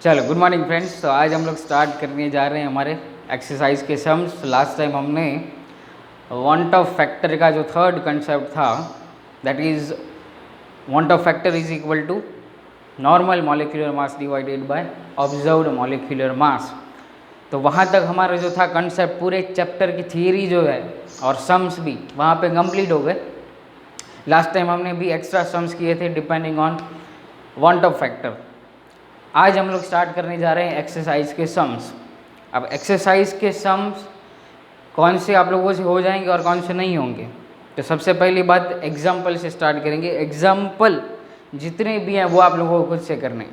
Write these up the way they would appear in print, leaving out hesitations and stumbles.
चलो good morning friends. तो आज हम लोग स्टार्ट करने जा रहे हैं हमारे एक्सरसाइज के सम्स। लास्ट टाइम हमने वांट ऑफ फैक्टर का जो थर्ड कंसेप्ट था, that is van't Hoff factor is equal to normal molecular mass divided by observed molecular mass. तो वहाँ तक हमारा जो था कंसेप्ट, पूरे चैप्टर की थियरी जो है और सम्स भी वहाँ पे कंप्लीट हो गए। लास्ट टाइम हमने भी एक्स्ट्रा सम्स किए थे depending on want Hoff factor. आज हम लोग स्टार्ट करने जा रहे हैं एक्सरसाइज के सम्स। अब एक्सरसाइज के सम्स कौन से आप लोगों से हो जाएंगे और कौन से नहीं होंगे, तो सबसे पहली बात एग्जाम्पल से स्टार्ट करेंगे। एग्जाम्पल जितने भी हैं वो आप लोगों को खुद से करने।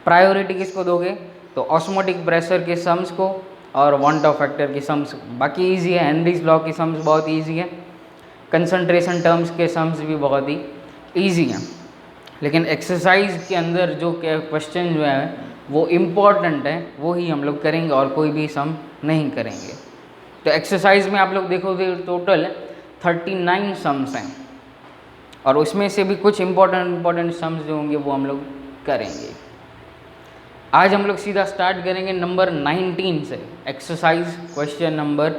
प्रायोरिटी किसको दोगे, तो ऑस्मोटिक प्रेशर के सम्स को और वांट ऑफ फैक्टर के सम्स। बाकी ईजी है, हेनरीज लॉ के सम्स बहुत ईजी है, कंसंट्रेशन टर्म्स के सम्स भी बहुत ही ईजी हैं। लेकिन एक्सरसाइज के अंदर जो क्वेश्चन जो है वो इम्पॉर्टेंट है, वो ही हम लोग करेंगे और कोई भी सम नहीं करेंगे। तो एक्सरसाइज में आप लोग देखोगे टोटल 39 सम्स हैं और उसमें से भी कुछ इम्पॉर्टेंट सम्स जो होंगे वो हम लोग करेंगे। आज हम लोग सीधा स्टार्ट करेंगे नंबर 19 से। Exercise question number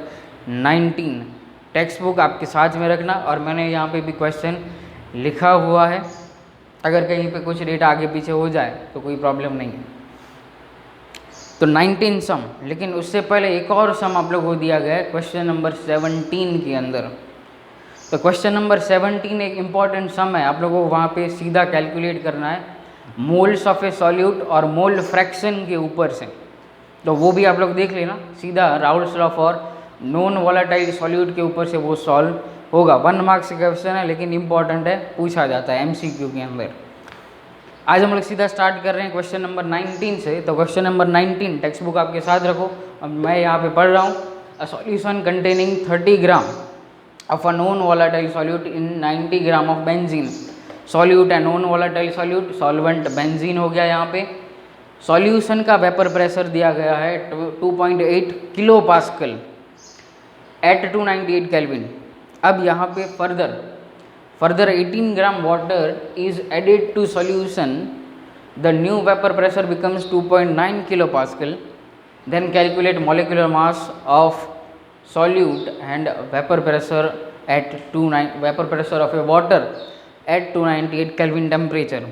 19। Text book आपके साथ में रखना और मैंने यहाँ पे भी क्वेश्चन लिखा हुआ है, अगर कहीं पे कुछ डेटा आगे पीछे हो जाए तो कोई प्रॉब्लम नहीं है। तो 19 सम, लेकिन उससे पहले एक और सम आप लोग को दिया गया है क्वेश्चन नंबर 17 के अंदर। तो क्वेश्चन नंबर 17 एक इम्पॉर्टेंट सम है, आप लोगों को वहाँ पे सीधा कैलकुलेट करना है मोल्स ऑफ ए सॉल्यूट और मोल फ्रैक्शन के ऊपर से। तो वो भी आप लोग देख लेना, सीधा Raoul's law for non volatile solute के ऊपर से वो सॉल्व होगा। 1 मार्क्स का क्वेश्चन है लेकिन इम्पॉर्टेंट है, पूछा जाता है एमसीक्यू के अंदर। आज हम लोग सीधा स्टार्ट कर रहे हैं क्वेश्चन नंबर 19 से। तो क्वेश्चन नंबर 19 टेक्स्ट बुक आपके साथ रखो। अब मैं यहाँ पे पढ़ रहा हूँ, a solution containing 30 gram of a non volatile solute in 90 gram of benzene. Solute है non volatile solute, solvent benzene हो गया यहाँ पे। सॉल्यूशन का वेपर प्रेशर दिया गया है 2.8 किलो पास्कल एट 298 केल्विन। अब यहाँ पे further 18 gram water is added to solution, the new vapour pressure becomes 2.9 kilo pascal. Then calculate molecular mass of solute and vapour pressure of a water at 298 kelvin temperature.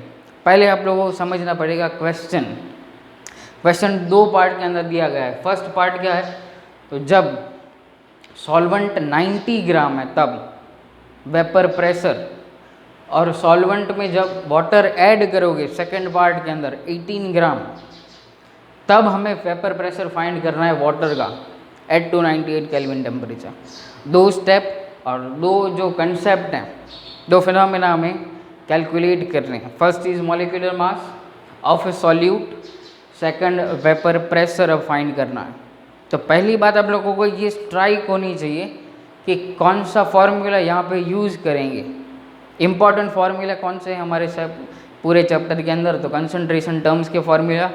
पहले आप लोगों को समझना पड़ेगा question दो पार्ट के अंदर दिया गया है। फर्स्ट पार्ट क्या है, तो जब सॉल्वेंट 90 ग्राम है तब वेपर प्रेशर, और सॉल्वेंट में जब वाटर ऐड करोगे सेकंड पार्ट के अंदर 18 ग्राम, तब हमें वेपर प्रेशर फाइंड करना है वाटर का एट 298 केल्विन टेम्परेचर। दो स्टेप और दो जो कंसेप्ट हैं, दो फिनोमेना हमें कैलकुलेट करने हैं। First is molecular mass of A solute, second vapour pressure अब फाइंड करना है। तो पहली बात आप लोगों को ये स्ट्राइक होनी चाहिए कि कौन सा फॉर्मूला यहाँ पे यूज़ करेंगे। इम्पॉर्टेंट फार्मूला कौन से हैं हमारे सब पूरे चैप्टर के अंदर, तो कंसंट्रेशन टर्म्स के फार्मूला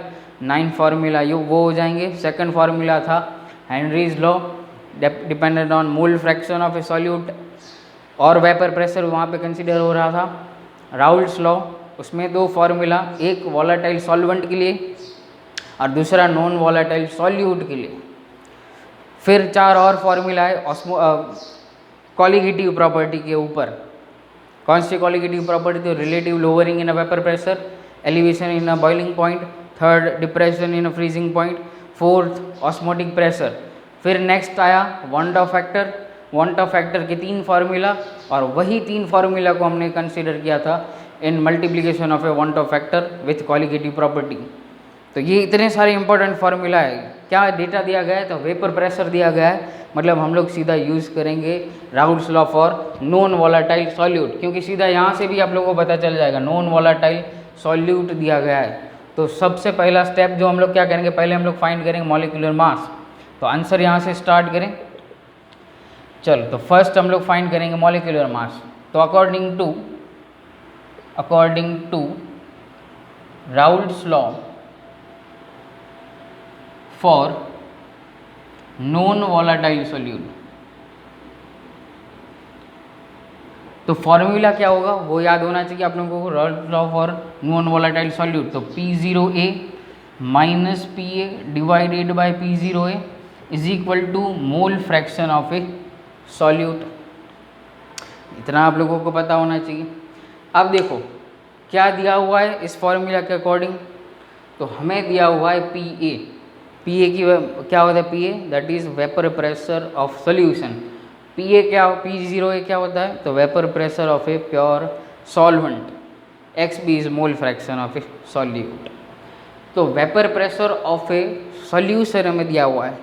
9 फार्मूला वो हो जाएंगे। सेकंड फार्मूला था Henry's law, dependent on mole fraction of A solute, और वेपर प्रेशर वहाँ पे कंसीडर हो रहा था राउल्स लॉ। उसमें दो फार्मूला, एक वोलेटाइल सॉल्वेंट के लिए और दूसरा नॉन वोलेटाइल सॉल्यूट के लिए। फिर 4 और फार्मूला है कॉलिगेटिव प्रॉपर्टी के ऊपर। कौन सी कॉलिगेटिव प्रॉपर्टी, तो relative lowering in a vapour pressure, elevation in a boiling point, third depression in a freezing point, fourth osmotic pressure. फिर नेक्स्ट आया वांट ऑफ फैक्टर के 3 फार्मूला, और वही 3 फार्मूला को हमने कंसीडर किया था इन multiplication of A want Hoff factor with colligative property. तो ये इतने सारे इंपॉर्टेंट फार्मूला है। क्या डेटा दिया गया है, तो वेपर प्रेशर दिया गया है, मतलब हम लोग सीधा यूज़ करेंगे Raoul's law for non volatile solute, क्योंकि सीधा यहाँ से भी आप लोगों को पता चल जाएगा नॉन वोलेटाइल सॉल्यूट दिया गया है। तो सबसे पहला स्टेप जो हम लोग क्या करेंगे, पहले हम लोग फाइंड करेंगे मॉलिक्यूलर मास। तो आंसर यहाँ से स्टार्ट करें। चलो, तो फर्स्ट हम लोग फाइंड करेंगे मॉलिक्यूलर मास। तो according to Raoult's law for non volatile solute, तो फॉर्मूला क्या होगा वो याद होना चाहिए आप लोगों को। Raoult's law for non volatile solute, तो P0A minus P A divided by P zero A is equal to mole fraction of A solute. इतना आप लोगों को पता होना चाहिए। अब देखो क्या दिया हुआ है इस फॉर्मूला के अकॉर्डिंग, तो हमें दिया हुआ है पी ए। पी ए की क्या होता है, P A that is vapour pressure of solution. P A क्या, पी ज़ीरो ए क्या होता है, तो vapour pressure of a pure solvent. X B is mole fraction of A solute. तो vapour pressure of a solution हमें दिया हुआ है,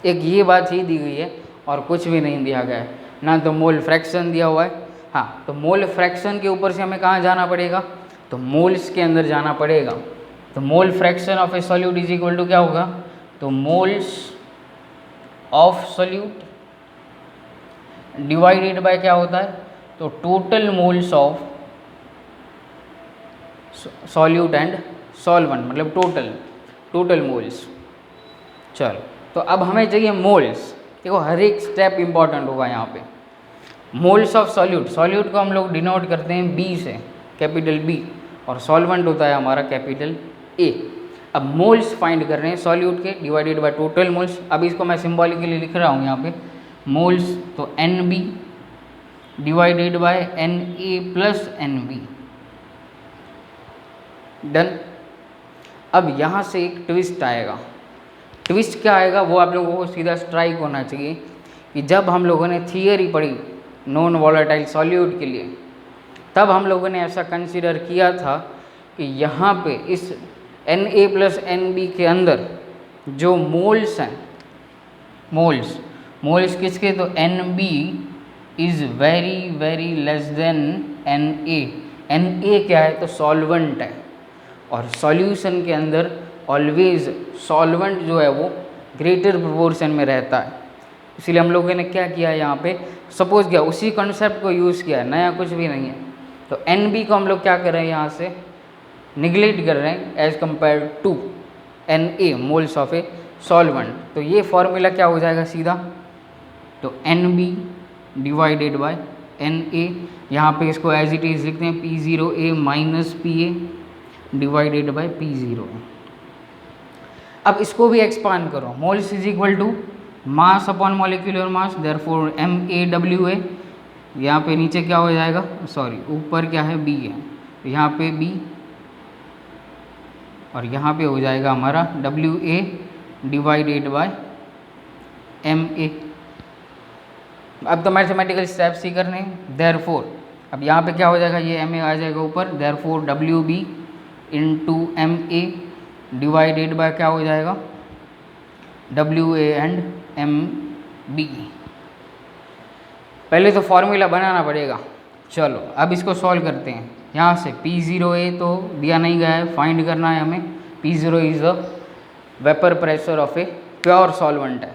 एक ये बात ही दी गई है और कुछ भी नहीं दिया गया है, ना तो मोल फ्रैक्शन दिया हुआ है। हाँ, तो मोल फ्रैक्शन के ऊपर से हमें कहाँ जाना पड़ेगा, तो मोल्स के अंदर जाना पड़ेगा। तो mole fraction of A solute is equal to क्या होगा, तो moles of solute divided by क्या होता है, तो total moles of solute and solvent, मतलब टोटल मोल्स। चलो, तो अब हमें चाहिए मोल्स। देखो हर एक स्टेप इंपॉर्टेंट होगा यहाँ पे। मोल्स ऑफ सॉल्यूट, सॉल्यूट को हम लोग डिनोट करते हैं बी से, कैपिटल बी, और सॉल्वेंट होता है हमारा कैपिटल ए। अब मोल्स फाइंड कर रहे हैं सॉल्यूट के डिवाइडेड बाय टोटल मोल्स। अब इसको मैं सिंबॉलिकली लिख रहा हूँ यहाँ पे मोल्स, तो N B divided by N A plus N B. Done. अब यहाँ से एक ट्विस्ट आएगा। ट्विस्ट क्या आएगा वो आप लोगों को सीधा स्ट्राइक होना चाहिए कि जब हम लोगों ने थियरी पढ़ी नॉन वॉलेटाइल सॉल्यूट के लिए, तब हम लोगों ने ऐसा कंसीडर किया था कि यहाँ पे इस N A plus N B के अंदर जो मोल्स हैं, मोल्स किसके, तो N B is very very less than N A. N A क्या है, तो सॉल्वेंट है, और सॉल्यूशन के अंदर ऑलवेज सॉल्वेंट जो है वो ग्रेटर प्रोपोर्शन में रहता है। इसलिए हम लोगों ने क्या किया है यहाँ पे, सपोज किया, उसी कॉन्सेप्ट को यूज़ किया है, नया कुछ भी नहीं है। तो एन बी को हम लोग क्या कर रहे हैं, यहाँ से निगलेक्ट कर रहे हैं as compare to N A moles of a solvent. तो ये फॉर्मूला क्या हो जाएगा सीधा, तो N B divided by N A, यहाँ पे इसको एज इट इज़ लिखते हैं P zero A minus P A divided by P zero. अब इसको भी एक्सपांड करो, moles is equal to mass upon molecular mass, therefore M A W A. यहाँ पे नीचे क्या हो जाएगा, सॉरी ऊपर क्या है, बी है, तो यहाँ पे बी और यहाँ पे हो जाएगा हमारा W A divided by M A. अब तो मैथमेटिकल स्टेप्स ही करने हैं। देयरफॉर अब यहाँ पे क्या हो जाएगा, ये एम ए आ जाएगा ऊपर, therefore W B into M A divided by क्या हो जाएगा, W A and M B. पहले तो फॉर्मूला बनाना पड़ेगा। चलो अब इसको सॉल्व करते हैं। यहाँ से पी ज़ीरो ए तो दिया नहीं गया है, फाइंड करना है हमें। P zero is the vapour pressure of a pure solvent है,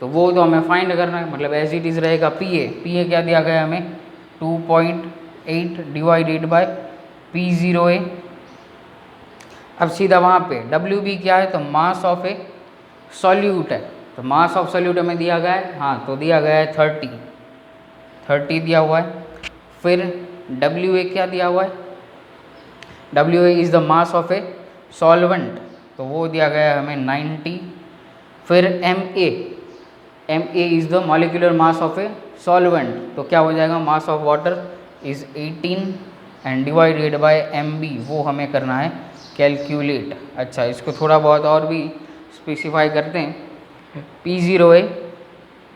तो वो तो हमें फाइंड करना है, मतलब एज इट इज़ रहेगा पी ए क्या दिया गया है हमें, 2.8 डिवाइडेड बाय पी ज़ीरो ए। अब सीधा वहाँ पे डब्ल्यू बी क्या है, तो मास ऑफ ए सॉल्यूट है, तो मास ऑफ सॉल्यूट हमें दिया गया है, हाँ तो दिया गया है 30 दिया हुआ है। फिर डब्ल्यू ए क्या दिया हुआ है, W A is the mass of a solvent, तो वो दिया गया है हमें 90। फिर M A is the molecular mass of a solvent, तो क्या हो जाएगा, mass of water is 18 and divided by M B, वो हमें करना है कैलकुलेट। अच्छा, इसको थोड़ा बहुत और भी स्पेसिफाई करते हैं। पी ज़ीरो ए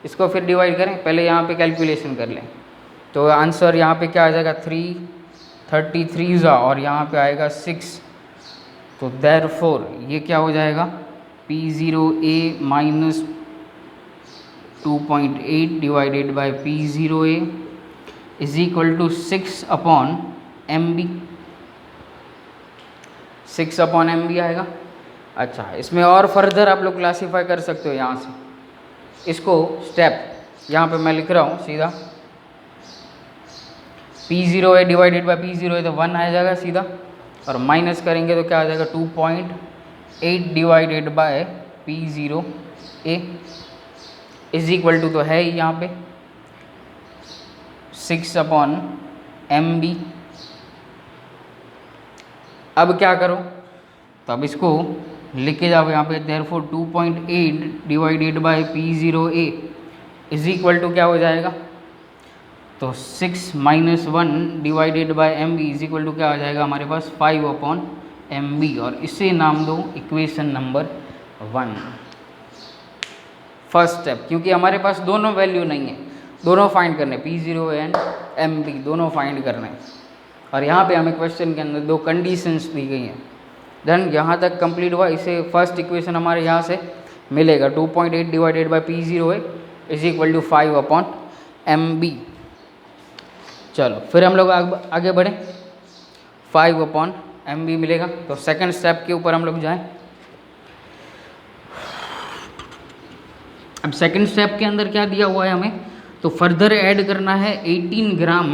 इसको फिर डिवाइड करें, पहले यहाँ पे कैलकुलेशन कर लें, तो आंसर यहाँ पे क्या आ जाएगा, 333 और यहाँ पे आएगा 6, तो देयरफॉर ये क्या हो जाएगा, P zero A minus 2.8 divided by P zero A is equal to 6 upon M B, 6 upon M B आएगा। अच्छा, इसमें और फर्दर आप लोग क्लासीफाई कर सकते हो यहाँ से इसको स्टेप, यहाँ पे मैं लिख रहा हूँ सीधा, P zero A divided by P zero A तो 1 आ जाएगा सीधा, और माइनस करेंगे तो क्या आ जाएगा 2.8 divided by P zero A is equal to, तो है ही यहाँ पे 6 अपॉन एम बी। अब क्या करो, तो अब इसको लिख के जाओ यहाँ पे, therefore 2.8 divided by P0A is equal to क्या हो जाएगा, तो 6 minus 1 divided by MB is equal to क्या हो जाएगा हमारे पास 5/MB, और इसे नाम दो इक्वेशन नंबर 1। फर्स्ट स्टेप, क्योंकि हमारे पास दोनों वैल्यू नहीं है, दोनों फाइंड करने, P0 एंड MB दोनों फाइंड करने, और यहाँ पे हमें क्वेश्चन के अंदर दो कंडीशंस दी गई हैं। देन यहाँ तक कंप्लीट हुआ, इसे फर्स्ट इक्वेशन हमारे यहाँ से मिलेगा 2.8 divided by P0A is equal to 5/MB। चलो फिर हम लोग आगे बढ़े, 5/MB मिलेगा। तो सेकंड स्टेप के ऊपर हम लोग जाएं। अब सेकंड स्टेप के अंदर क्या दिया हुआ है हमें, तो फर्दर ऐड करना है 18 ग्राम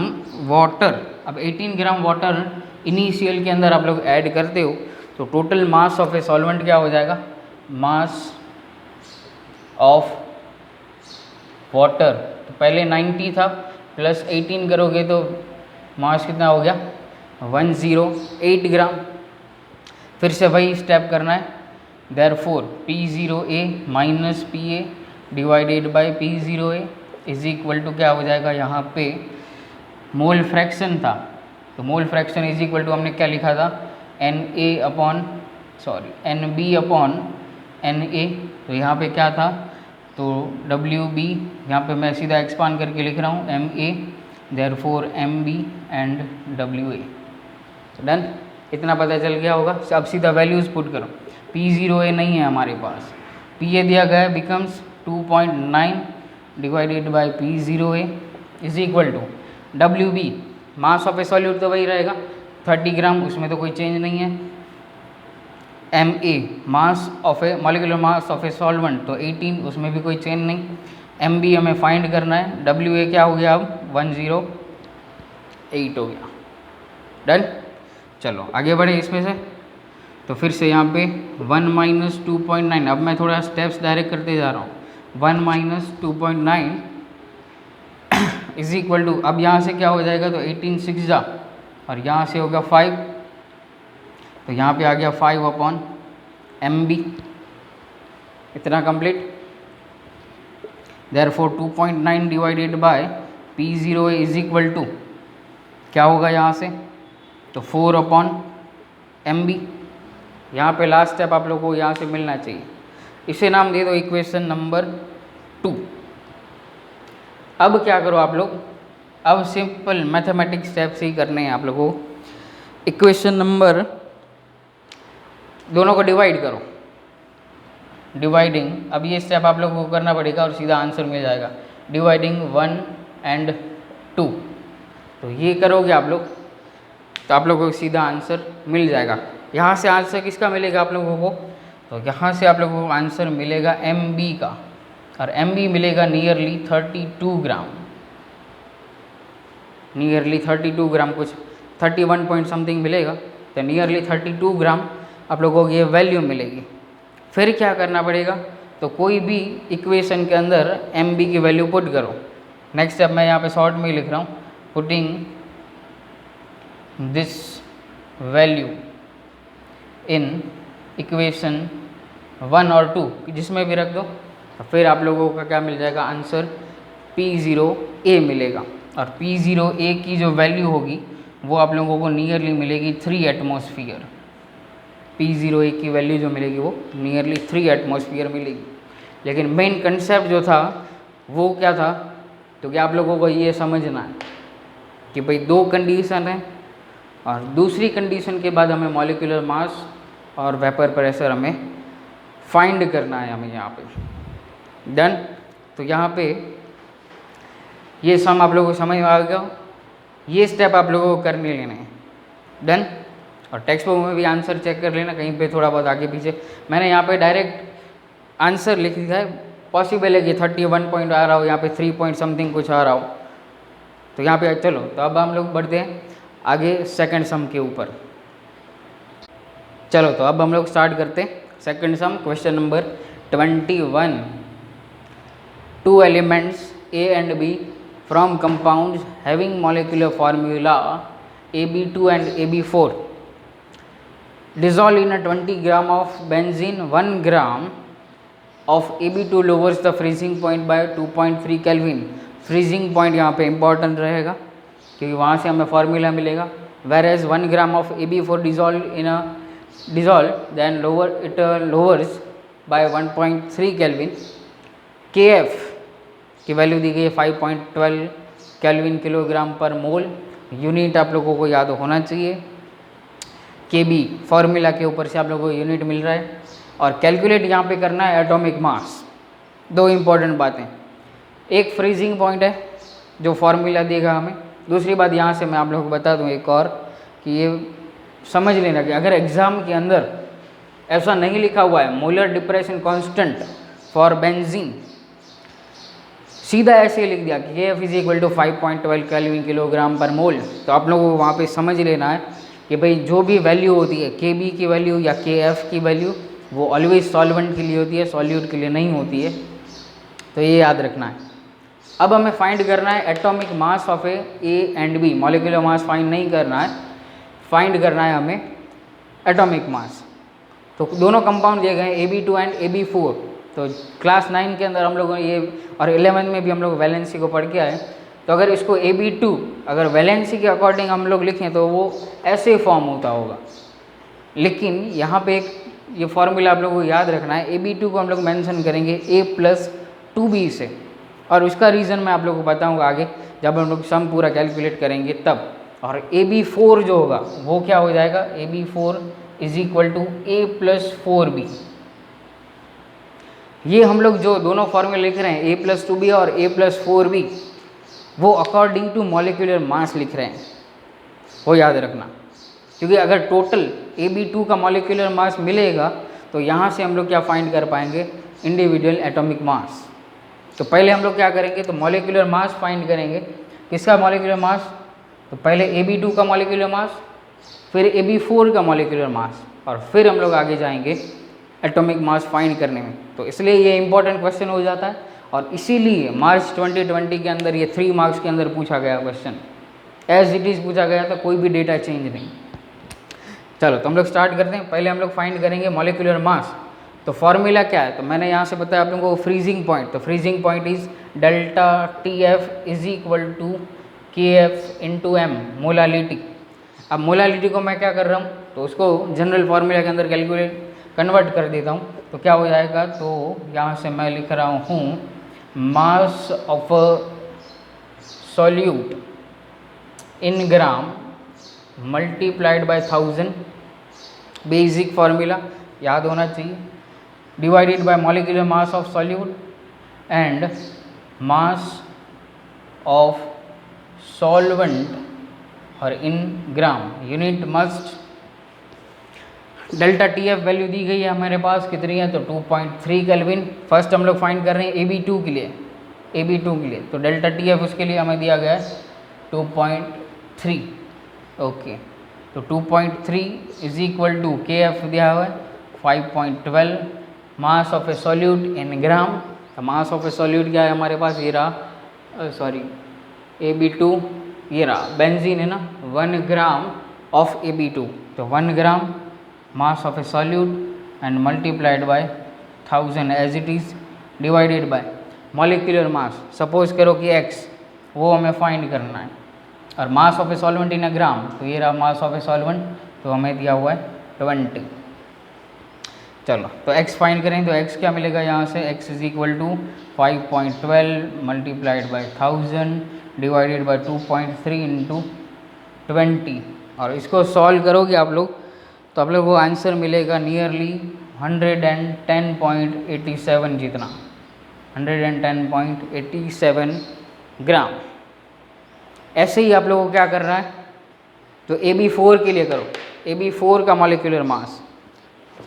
वाटर। अब 18 ग्राम वाटर इनिशियल के अंदर आप लोग ऐड करते हो तो total mass of a solvent क्या हो जाएगा, मास ऑफ वाटर, तो पहले 90 था प्लस 18 करोगे तो मास कितना हो गया 108 ग्राम। फिर से वही स्टेप करना है, therefore P0A minus PA divided by P0A is equal to क्या हो जाएगा, यहाँ पे मोल फ्रैक्शन था तो mole fraction is equal to हमने क्या लिखा था NB/NA, तो यहाँ पे क्या था, तो WB, यहाँ पे मैं सीधा एक्सपांड करके लिख रहा हूँ MA, therefore MB and WA। Done, इतना पता चल गया होगा। अब सीधा वैल्यूज़ पुट करो, P0A नहीं है हमारे पास, PA दिया गया है, becomes 2.9 divided by P0A is equal to WB, mass of A solute तो वही रहेगा 30 ग्राम, उसमें तो कोई चेंज नहीं है। MA, mass of A molecular mass of a solvent, तो 18, उसमें भी कोई चेंज नहीं। MB हमें फाइंड करना है, WA क्या हो गया अब 108 हो गया। डन, चलो आगे बढ़े इसमें से। तो फिर से यहाँ पे 1 माइनस 2.9, अब मैं थोड़ा स्टेप्स डायरेक्ट करते जा रहा हूँ। 1 माइनस 2.9 इज इक्वल टू, अब यहाँ से क्या हो जाएगा, तो 18 6 जा, और यहाँ से होगा 5, तो यहाँ पे आ गया 5/MB, इतना complete. Therefore 2.9 divided by P0A is equal to क्या होगा यहाँ से, तो 4/MB। यहाँ पे लास्ट स्टेप आप लोगों को यहाँ से मिलना चाहिए, इसे नाम दे दो इक्वेशन नंबर 2। अब क्या करो आप लोग, अब सिंपल मैथमेटिक्स स्टेप से ही करने हैं आप लोगों को। इक्वेशन नंबर, दोनों को डिवाइड करो, डिवाइडिंग, अब ये स्टेप आप लोगों को करना पड़ेगा और सीधा आंसर मिल जाएगा, डिवाइडिंग 1 एंड 2। तो ये करोगे आप लोग तो आप लोगों को सीधा आंसर मिल जाएगा। यहाँ से आंसर किसका मिलेगा आप लोगों को, तो यहाँ से आप लोगों को आंसर मिलेगा MB का, और MB मिलेगा नियरली 32 ग्राम, नियरली 32 ग्राम, कुछ 31 पॉइंट समथिंग मिलेगा, तो नियरली 32 ग्राम आप लोगों को ये वैल्यू मिलेगी। फिर क्या करना पड़ेगा, तो कोई भी इक्वेशन के अंदर MB की वैल्यू पुट करो। नेक्स्ट स्टेप मैं यहाँ पे शॉर्ट में ही लिख रहा हूँ, putting this value in equation 1 और 2, जिसमें भी रख दो, फिर आप लोगों का क्या मिल जाएगा आंसर, P0A मिलेगा। और P0A की जो वैल्यू होगी वो आप लोगों को नियरली मिलेगी 3 एटमॉस्फियर। P0A की वैल्यू जो मिलेगी वो नियरली 3 एटमॉस्फियर मिलेगी। लेकिन मेन कंसेप्ट जो था वो क्या था, तो क्या आप लोगों को ये समझना है कि भाई दो कंडीशन है, और दूसरी कंडीशन के बाद हमें मॉलिक्यूलर मास और वेपर प्रेशर हमें फाइंड करना है हमें यहाँ पे। डन, तो यहाँ पे ये सम आप लोगों को समझ में आ गया, ये स्टेप आप लोगों को करने लेने हैं। डन, और टेक्स्ट बुक में भी आंसर चेक कर लेना, कहीं पे थोड़ा बहुत आगे पीछे मैंने यहाँ पे डायरेक्ट आंसर लिख दिया है। पॉसिबल है कि 31 पॉइंट आ रहा हो, यहाँ पे 3 पॉइंट समथिंग कुछ आ रहा हो, तो यहाँ पे चलो। तो अब हम लोग बढ़ते हैं आगे सेकंड सम के ऊपर। चलो तो अब हम लोग स्टार्ट करते हैं second some, question number 21। 2 elements A and B from compounds having molecular formula AB2 and AB4 dissolved in a 20 gram of benzene, 1 gram of AB2 lowers the freezing point by 2.3 Kelvin. Freezing point यहाँ पे important रहेगा क्योंकि वहाँ से हमें formula मिलेगा. Where as 1 gram of AB4 dissolved then it lowers by 1.3 Kelvin. KF की value दी गई है 5.12 केल्विन किलोग्राम पर मोल. यूनिट आप लोगों को याद होना चाहिए. KB फार्मूला के ऊपर से आप लोगों को यूनिट मिल रहा है. और कैलकुलेट यहाँ पे करना है एटॉमिक मास. दो इम्पॉर्टेंट बातें, एक फ्रीजिंग पॉइंट है जो फार्मूला देगा हमें. दूसरी बात यहाँ से मैं आप लोगों को बता दूँ एक और कि ये समझ लेना कि अगर एग्ज़ाम के अंदर ऐसा नहीं लिखा हुआ है molar depression constant for benzene, सीधा ऐसे लिख दिया कि KF is equal to 5.12 kelvin kilogram per mole, तो आप लोगों को वहाँ पे समझ लेना है कि भाई जो भी वैल्यू होती है KB की वैल्यू या KF की वैल्यू वो ऑलवेज सॉल्वेंट के लिए होती है, सॉल्यूट के लिए नहीं होती है. तो ये याद रखना है. अब हमें फाइंड करना है atomic mass of A and B. Molecular mass find नहीं करना है, फाइंड करना है हमें एटॉमिक मास. तो दोनों कंपाउंड दिए गए हैं AB2 एंड AB4. तो क्लास 9 के अंदर हम लोगों ने ये और 11 में भी हम लोग वैलेंसी को पढ़ के आए. तो अगर इसको AB2 अगर वैलेंसी के अकॉर्डिंग हम लोग लिखें तो वो ऐसे फॉर्म होता होगा. लेकिन यहाँ पे एक ये फॉर्मूला आप लोगों को याद रखना है. AB2 को हम लोग मेंशन करेंगे A+2B से, और उसका रीज़न मैं आप लोगों को बताऊंगा आगे जब हम लोग सम पूरा कैलकुलेट करेंगे तब. और AB4 जो होगा वो क्या हो जाएगा, AB4 is equal to A+4B. ये हम लोग जो दोनों फॉर्मूले लिख रहे हैं A+2B और A+4B वो अकॉर्डिंग टू मॉलिक्यूलर मास लिख रहे हैं, वो याद रखना. क्योंकि अगर टोटल AB2 का मॉलिक्यूलर मास मिलेगा तो यहाँ से हम लोग क्या फाइंड कर पाएंगे, इंडिविजुअल एटॉमिक मास. तो पहले हम लोग क्या करेंगे, तो मॉलिक्यूलर मास फाइंड करेंगे. किसका मॉलिक्यूलर मास, तो पहले AB2 का मॉलिक्यूलर मास, फिर AB4 का मॉलिक्यूलर मास, और फिर हम लोग आगे जाएंगे एटॉमिक मास फाइंड करने में. तो इसलिए ये इंपॉर्टेंट क्वेश्चन हो जाता है, और इसीलिए मार्च 2020 के अंदर ये 3 मार्क्स के अंदर पूछा गया क्वेश्चन. एज इट इज़ पूछा गया था, कोई भी डेटा चेंज नहीं. चलो तो हम लोग स्टार्ट करते हैं. पहले हम लोग फाइंड करेंगे मॉलिक्यूलर मास. तो फॉर्मूला क्या है, तो मैंने यहाँ से बताया आप लोगों को फ्रीजिंग पॉइंट. तो freezing point is delta TF is equal to KF into M molality. अब मोलालिटी को मैं क्या कर रहा हूँ, तो उसको जनरल फार्मूला के अंदर कैलकुलेट कन्वर्ट कर देता हूँ. तो क्या हो जाएगा, तो यहाँ से मैं लिख रहा हूँ mass of solute in gram multiplied by 1000. Basic formula याद होना चाहिए. Divided by molecular mass of solute and mass of solvent और in gram. Unit must. Delta TF value दी गई है हमारे पास, कितनी है, तो 2.3 केल्विन. फर्स्ट हम लोग फाइंड कर रहे हैं AB2 के लिए. AB2 के लिए तो डेल्टा TF उसके लिए हमें दिया गया है 2.3. ओके, तो 2.3 इज इक्वल टू KF दिया हुआ है 5.12. मास of A solute in gram. Mass of A solute क्या है हमारे पास, ये रहा, सॉरी AB2, ये रहा बेंजीन है ना, 1 ग्राम ऑफ AB2. तो 1 gram mass of A solute and multiplied by 1000 as it is, divided by molecular mass. Suppose करो कि X, वो हमें फाइंड करना है, और मास ऑफ ए सॉल्वेंट इन अ ग्राम, तो ये रहा मास ऑफ ए सॉल्वेंट, तो हमें दिया हुआ है 20. चलो तो X फाइंड करें, तो X क्या मिलेगा यहाँ से, X is equal to 5.12 multiplied by 1000 divided by 2.3 into 20. और इसको सॉल्व करोगे आप लोग तो आप लोगों को आंसर मिलेगा नियरली 110.87 जितना, 110.87 ग्राम. ऐसे ही आप लोगों को क्या करना है, तो AB4 के लिए करो. AB4 का मॉलिक्यूलर मास,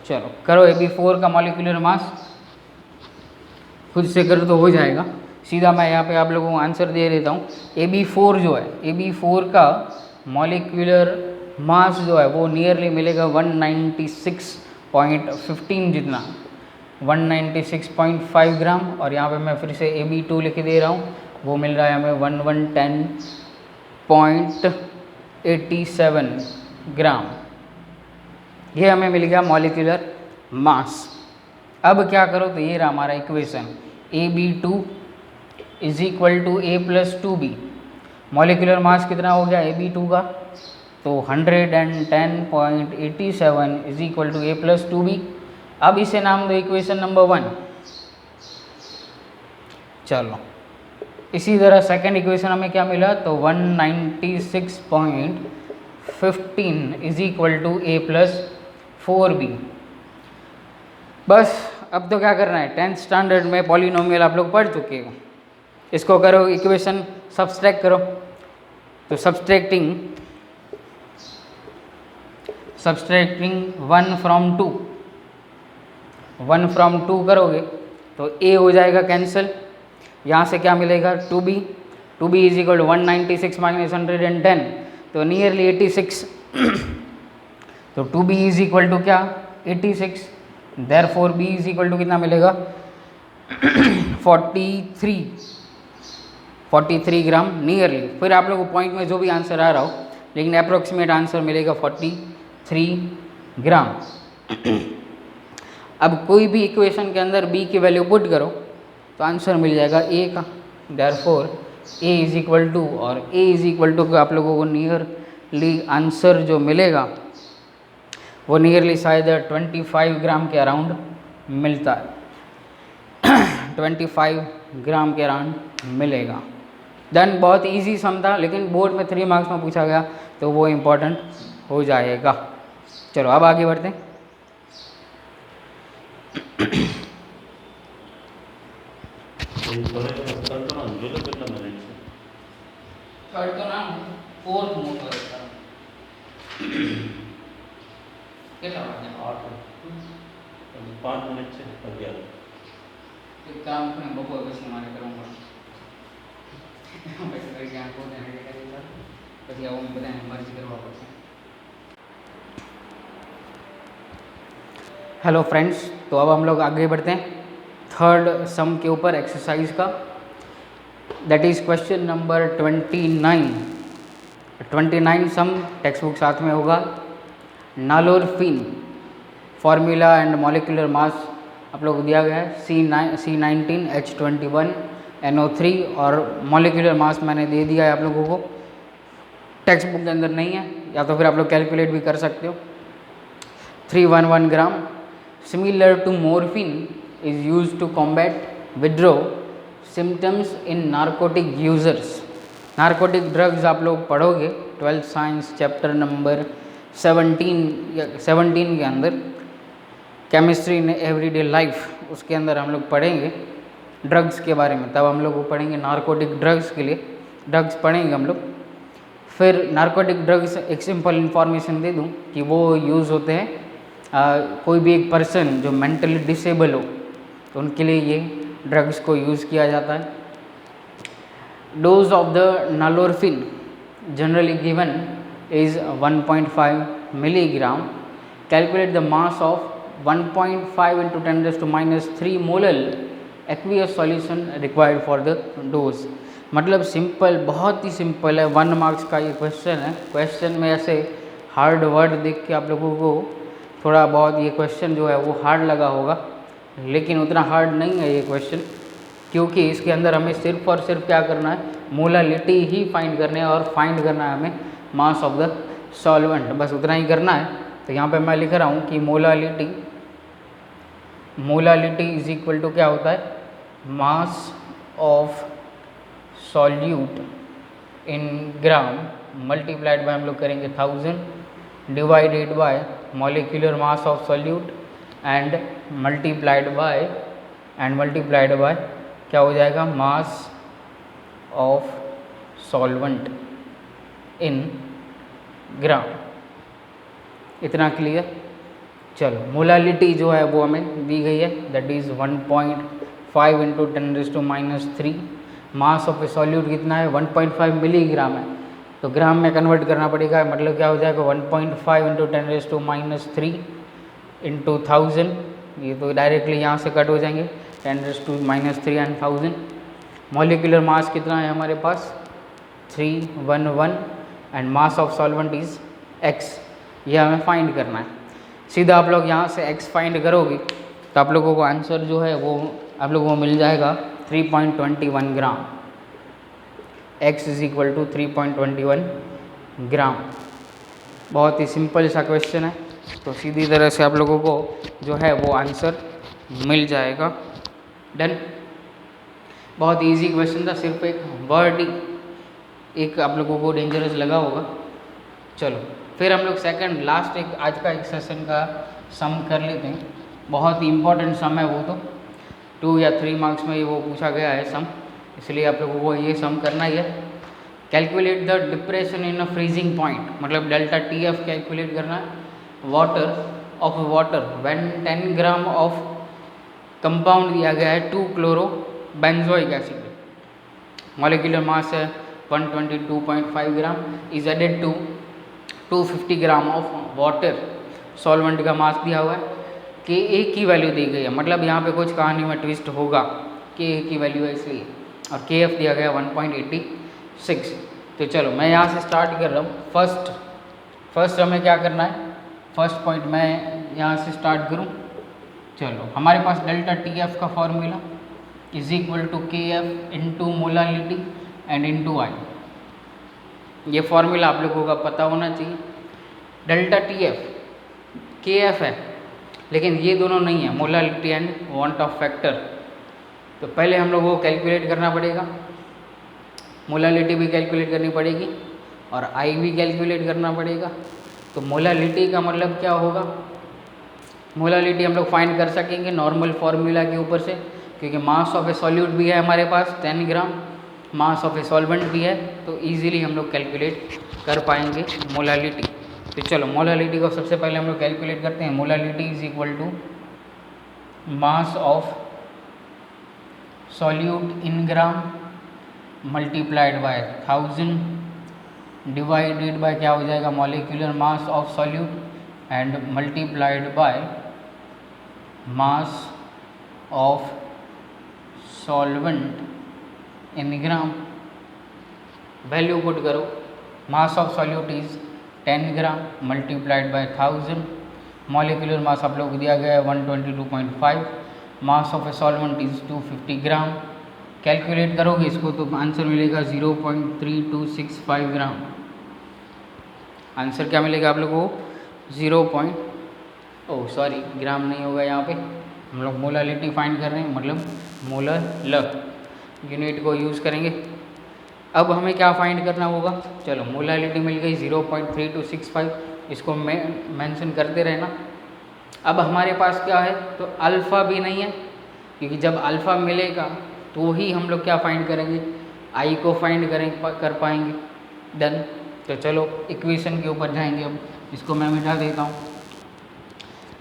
चलो करो AB4 का मॉलिक्यूलर मास. खुद से करो तो हो जाएगा. सीधा मैं यहाँ पे आप लोगों को आंसर दे देता हूँ. AB4 जो है, AB4 का मॉलिक्यूलर मास जो है वो नियरली मिलेगा 196.15 जितना, 196.5 ग्राम. और यहाँ पे मैं फिर से AB2 लिख दे रहा हूँ, वो मिल रहा है हमें 1110.87 ग्राम. ये हमें मिल गया मॉलिक्यूलर मास। अब क्या करो, तो ये रहा हमारा equation AB2 is equal to A+2B। Molecular mass कितना हो गया AB2 का, तो 110.87 इज इक्वल टू A+2B। अब इसे नाम दो इक्वेशन नंबर 1। चलो इसी तरह सेकंड इक्वेशन हमें क्या मिला, तो 196.15 इज इक्वल टू A+4B। बस अब तो क्या करना है, 10th स्टैंडर्ड में पॉलिनोमियल आप लोग पढ़ चुके हो, इसको करो इक्वेशन सब्सट्रैक्ट करो। तो सब्सट्रैक्टिंग 1 फ्रॉम 2 करोगे तो A हो जाएगा कैंसिल, यहाँ से क्या मिलेगा 2B is equal to 196 minus 110 तो नियरली 86 तो 2B इज इक्वल टू क्या 86, therefore B is equal to कितना मिलेगा 43 ग्राम नियरली। फिर आप लोगों को पॉइंट में जो भी आंसर आ रहा हो, लेकिन अप्रोक्सीमेट आंसर मिलेगा 43 ग्राम। अब कोई भी इक्वेशन के अंदर B की वैल्यू पुट करो तो आंसर मिल जाएगा A का, therefore A is equal to, और A इज इक्वल टू आप लोगों को नियरली आंसर जो मिलेगा वो नियरली शायद 25 ग्राम के अराउंड मिलता है 25 ग्राम के अराउंड मिलेगा। देन बहुत इजी सम था, लेकिन बोर्ड में 3 मार्क्स में पूछा गया तो वो इम्पोर्टेंट हो जाएगा। चलो अब आगे बढ़ते हैं। थर्ड तो ना फोर्थ मोड है કેટલા વાગે 5 મિનિટ છે 11 એક કામ કરીને બપોર પછી મારે કરવું પડે પછી જ્ઞાન પોતે પછી આવું બધાને મર્જ કરવા પડશે। हेलो फ्रेंड्स, तो अब हम लोग आगे बढ़ते हैं थर्ड सम के ऊपर एक्सरसाइज का, that is question number 29 some text book साथ में होगा। Nalorphine formula and molecular mass आप लोग को दिया गया है C19H21NO3 और मॉलिक्यूलर मास मैंने दे दिया है आप लोगों को, टेक्स्ट बुक के अंदर नहीं है, या तो फिर आप लोग कैलकुलेट भी कर सकते हो। 311 ग्राम। Similar to morphine is use to combat withdraw symptoms in narcotic users. Narcotic drugs आप लोग पढ़ोगे 12th साइंस चैप्टर नंबर 17 के अंदर, केमिस्ट्री इन एवरीडे लाइफ, उसके अंदर हम लोग पढ़ेंगे ड्रग्स के बारे में। तब हम लोग वो पढ़ेंगे नारकोटिक ड्रग्स के लिए, ड्रग्स पढ़ेंगे हम लोग। फिर नारकोटिक ड्रग्स एक सिंपल इंफॉर्मेशन दे दूं कि वो यूज़ होते हैं कोई भी एक पर्सन जो मेंटली डिसेबल हो तो उनके लिए ये ड्रग्स को यूज़ किया जाता है। Dose of the nalorphine generally given is 1.5 milligram. Calculate the mass of 1.5 into 10⁻³ molar aqueous solution required for the dose। मतलब सिंपल, बहुत ही सिंपल है, 1 मार्क्स का ये क्वेश्चन है। क्वेश्चन में ऐसे हार्ड वर्ड देख के आप लोगों को थोड़ा बहुत ये क्वेश्चन जो है वो हार्ड लगा होगा, लेकिन उतना हार्ड नहीं है ये क्वेश्चन, क्योंकि इसके अंदर हमें सिर्फ और सिर्फ क्या करना है, मोलालिटी ही फाइंड करने है और फाइंड करना है हमें मास ऑफ द सॉल्वेंट, बस उतना ही करना है। तो यहाँ पे मैं लिख रहा हूँ कि मोलालिटी इज इक्वल टू क्या होता है, मास of solute in gram multiplied bye हम लोग करेंगे 1000 divided by molecular mass of solute and multiplied bye क्या हो जाएगा, मास ऑफ सॉल्वेंट इन ग्राम। इतना क्लियर। चलो मोलालिटी जो है वो हमें दी गई है, that is 1.5 into 10⁻³ mass of A solute कितना है 1.5 मिलीग्राम है, तो ग्राम में कन्वर्ट करना पड़ेगा, मतलब क्या हो जाएगा 1.5 into 10⁻³ into 1000, ये तो डायरेक्टली यहाँ से कट हो जाएंगे 10⁻³ एंड 1000। मॉलिक्यूलर मास कितना है हमारे पास 311 and mass of solvent is x, ये हमें फाइंड करना है। सीधा आप लोग यहाँ से x फाइंड करोगे तो आप लोगों को आंसर जो है वो आप लोगों को मिल जाएगा 3.21 ग्राम। x इज इक्वल टू 3.21 ग्राम। बहुत ही सिंपल सा क्वेश्चन है, तो सीधी तरह से आप लोगों को जो है वो आंसर मिल जाएगा। डन। बहुत इजी क्वेश्चन था, सिर्फ एक वर्ड एक आप लोगों को डेंजरस लगा होगा। चलो फिर हम लोग सेकंड लास्ट एक आज का एक सेशन का सम कर लेते हैं। बहुत ही इंपॉर्टेंट सम है वो, तो 2 या 3 मार्क्स में वो पूछा गया है सम, इसलिए आप लोगों को ये सम करना ही है। Calculate the depression in a freezing point, मतलब डेल्टा टी एफ कैलकुलेट करना है। Water when 10 gram of compound दिया गया है 2 chloro benzoic acid, molecular mass है 122.5 gram, is added to 250 gram of water. Solvent का मास दिया हुआ है, के ए की वैल्यू दी गई है, मतलब यहाँ पे कुछ कहानी में ट्विस्ट होगा, के ए की वैल्यू है इसलिए, और के एफ दिया गया 1.86। तो चलो मैं यहाँ से स्टार्ट कर रहा हूँ। फर्स्ट हमें क्या करना है, फर्स्ट पॉइंट मैं यहाँ से स्टार्ट करूँ। चलो हमारे पास डेल्टा टी एफ का formula is equal to K F into molality and into I. ये फॉर्मूला आप लोगों का पता होना चाहिए। Delta T F K F है, लेकिन ये दोनों नहीं है, molality and van't Hoff factor. तो पहले हम लोगों को कैलकुलेट करना पड़ेगा, मोलालिटी भी कैलकुलेट करनी पड़ेगी और आई भी कैलकुलेट करना पड़ेगा। तो मोलालिटी का मतलब क्या होगा, मोलालिटी हम लोग फाइंड कर सकेंगे नॉर्मल फार्मूला के ऊपर से, क्योंकि मास ऑफ ए सॉल्यूट भी है हमारे पास 10 ग्राम, मास ऑफ ए सॉल्वेंट भी है, तो इजीली हम लोग कैलकुलेट कर पाएंगे मोलालिटी। तो चलो मोलालिटी को सबसे पहले हम लोग कैलकुलेट करते हैं। Molality is equal to mass of solute in gram multiplied by 1000 divided by क्या हो जाएगा, molecular mass of solute and multiplied by mass of solvent in gram. Value put करो, mass of solute is 10 gram multiplied by 1000, molecular mass आप लोग को दिया गया है 122.5, mass of a solvent is 250 gram. Calculate करोगे इसको तो आंसर मिलेगा 0.3265 ग्राम। आंसर क्या मिलेगा आप लोगों को, ग्राम नहीं होगा यहाँ पे, हम लोग मोलालिटी फाइंड कर रहे हैं, मतलब मोलर यूनिट को यूज़ करेंगे। अब हमें क्या फाइंड करना होगा, चलो मोलालिटी मिल गई 0.3265, इसको मेंशन करते रहना। अब हमारे पास क्या है, तो अल्फ़ा भी नहीं है, क्योंकि जब अल्फ़ा मिलेगा तो ही हम लोग क्या फाइंड करेंगे, आई को फाइंड कर पाएंगे। डन। तो चलो इक्वेशन के ऊपर जाएंगे। अब इसको मैं मिटा देता हूँ।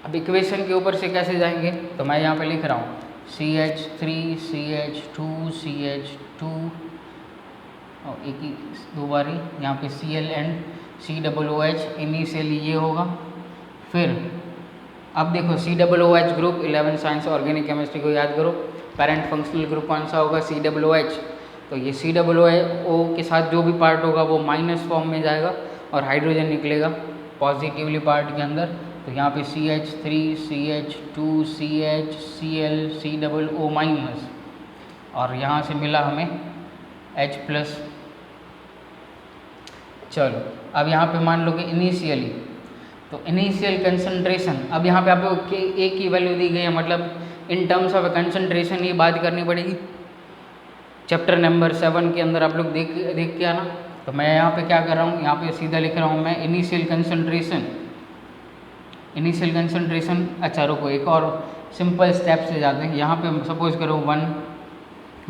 अब इक्वेशन के ऊपर से कैसे जाएंगे, तो मैं यहाँ पे लिख रहा हूँ CH3 CH2 CH2 और एक ही दो बारी यहाँ पे Cl एंड COOH, इनिशियली ये होगा। फिर अब देखो COOH group 11 science organic chemistry को याद करो, पेरेंट फंक्शनल ग्रुप कौन सा होगा, COOH। तो ये COO के साथ जो भी पार्ट होगा वो माइनस फॉर्म में जाएगा और हाइड्रोजन निकलेगा पॉजिटिवली पार्ट के अंदर। तो यहाँ पे CH3 CH2 CH Cl COO minus, और यहाँ से मिला हमें H+। चलो अब यहाँ पे मान लो कि इनिशियली, तो इनिशियल कंसंट्रेशन, अब यहाँ पे आपको ए की वैल्यू दी गई है, मतलब इन टर्म्स ऑफ कंसंट्रेशन ये बात करनी पड़ेगी। चैप्टर नंबर 7 के अंदर आप लोग देख के आना। तो मैं यहाँ पे क्या कर रहा हूँ, यहाँ पे सीधा लिख रहा हूँ मैं इनिशियल कंसंट्रेशन। अच्छा रुको, एक और सिंपल स्टेप से जाते हैं। यहाँ पे सपोज करो 1,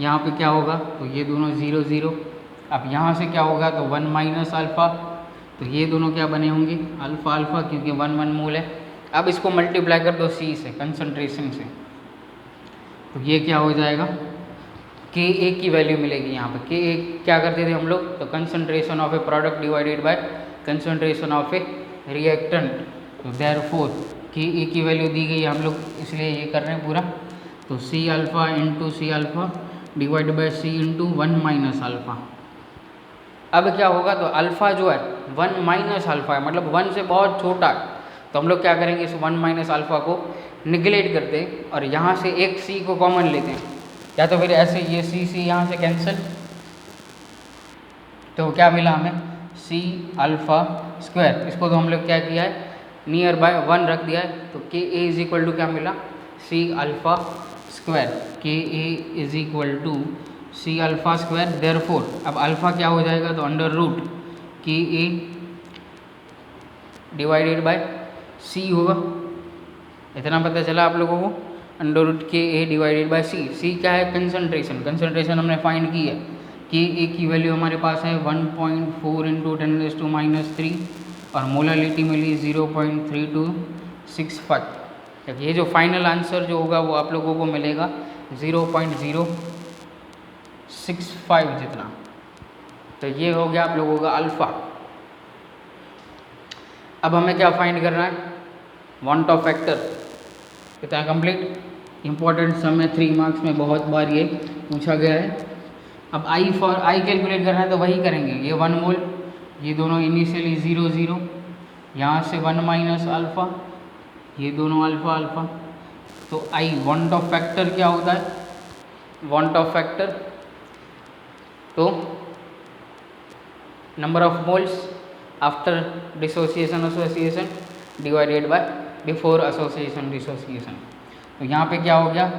यहाँ पे क्या होगा, तो ये दोनों 0 0। अब यहाँ से क्या होगा, तो 1 माइनस अल्फ़ा, तो ये दोनों क्या बने होंगे, अल्फ़ा अल्फ़ा, क्योंकि 1 1 मोल है। अब इसको मल्टीप्लाई कर दो C से, कंसंट्रेशन से, तो ये क्या हो जाएगा, के ए की वैल्यू मिलेगी। यहाँ पे के ए क्या करते थे हम लोग, तो concentration of A product divided by concentration of A reactant. तो देयरफॉर के ए की वैल्यू दी गई हम लोग, इसलिए ये कर रहे हैं पूरा। तो C alpha into C alpha divide by C into 1 minus alpha. अब क्या होगा, तो अल्फ़ा जो है 1 माइनस अल्फ़ा है, मतलब 1 से बहुत छोटा है, तो हम लोग क्या करेंगे, इस 1 माइनस अल्फ़ा को निगलेक्ट करते हैं और यहाँ से एक सी को कॉमन लेते हैं, या तो फिर ऐसे ये सी यहाँ से कैंसिल, तो क्या मिला हमें सी अल्फ़ा स्क्वायर। इसको तो हम लोग क्या किया है, नियर बाय 1 रख दिया है, तो के ए इज इक्वल टू क्या मिला, सी alpha square. K A is equal to C alpha square. Therefore अब अल्फ़ा क्या हो जाएगा, तो अंडर रूट के ए डिवाइडेड बाय सी होगा। इतना पता चला आप लोगों को, अंडर रूट के ए डिवाइडेड बाय सी। सी क्या है, कंसंट्रेशन। कंसंट्रेशन हमने फाइंड की है, के ए की वैल्यू हमारे पास है 1.4 इंटू 10⁻³ और मोलालिटी मिली 0.3265। ये जो फाइनल आंसर जो होगा वो आप लोगों को मिलेगा 0.065 जितना। तो ये हो गया आप लोगों का अल्फ़ा। अब हमें क्या फाइंड करना है, वांट ऑफ फैक्टर। कितना कंप्लीट, इंपॉर्टेंट सम है, 3 मार्क्स में बहुत बार ये पूछा गया है। अब आई फॉर आई कैलकुलेट करना है तो वही करेंगे, ये 1 मोल, ये दोनों इनिशियली 0 0, यहाँ से 1 माइनस अल्फ़ा, ये दोनों अल्फ़ा अल्फ़ा। तो आई वांट ऑफ फैक्टर क्या होता है, वांट ऑफ फैक्टर तो number of moles after dissociation association divided by before association dissociation. तो यहाँ पे क्या हो गया,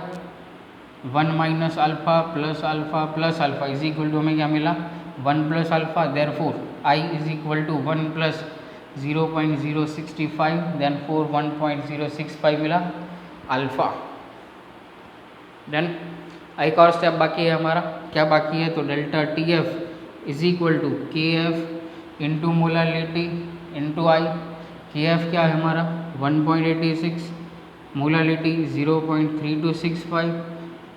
1 minus alpha plus alpha plus alpha is equal to हमें क्या मिला, 1 plus alpha. Therefore I is equal to 1 plus 0.065, then 1.065 मिला अल्फ़ा। देन एक और स्टेप बाकी है हमारा, क्या बाकी है, तो delta T F is equal to K F into molality into I. K F क्या है हमारा 1.86, मोलालिटी 0.3265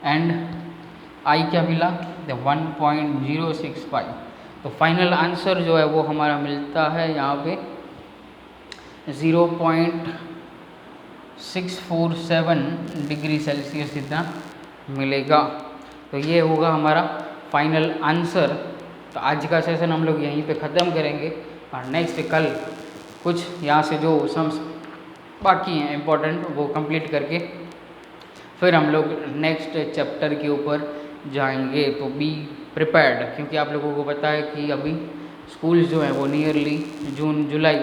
एंड आई क्या मिला 1.065। तो फाइनल आंसर जो है वो हमारा मिलता है यहाँ पे 0.647 डिग्री सेल्सियस जितना मिलेगा। तो ये होगा हमारा फाइनल आंसर। तो आज का सेशन हम लोग यहीं पे ख़त्म करेंगे और नेक्स्ट कल कुछ यहाँ से जो सम्स बाकी हैं इम्पोर्टेंट वो कंप्लीट करके फिर हम लोग नेक्स्ट चैप्टर के ऊपर जाएंगे। तो बी प्रिपेयर्ड, क्योंकि आप लोगों को पता है कि अभी स्कूल जो है वो नियरली जून जुलाई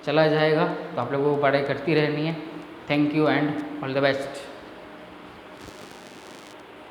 चला जाएगा, तो आप लोगों को पढ़ाई करती रहनी है। Thank you and all the best.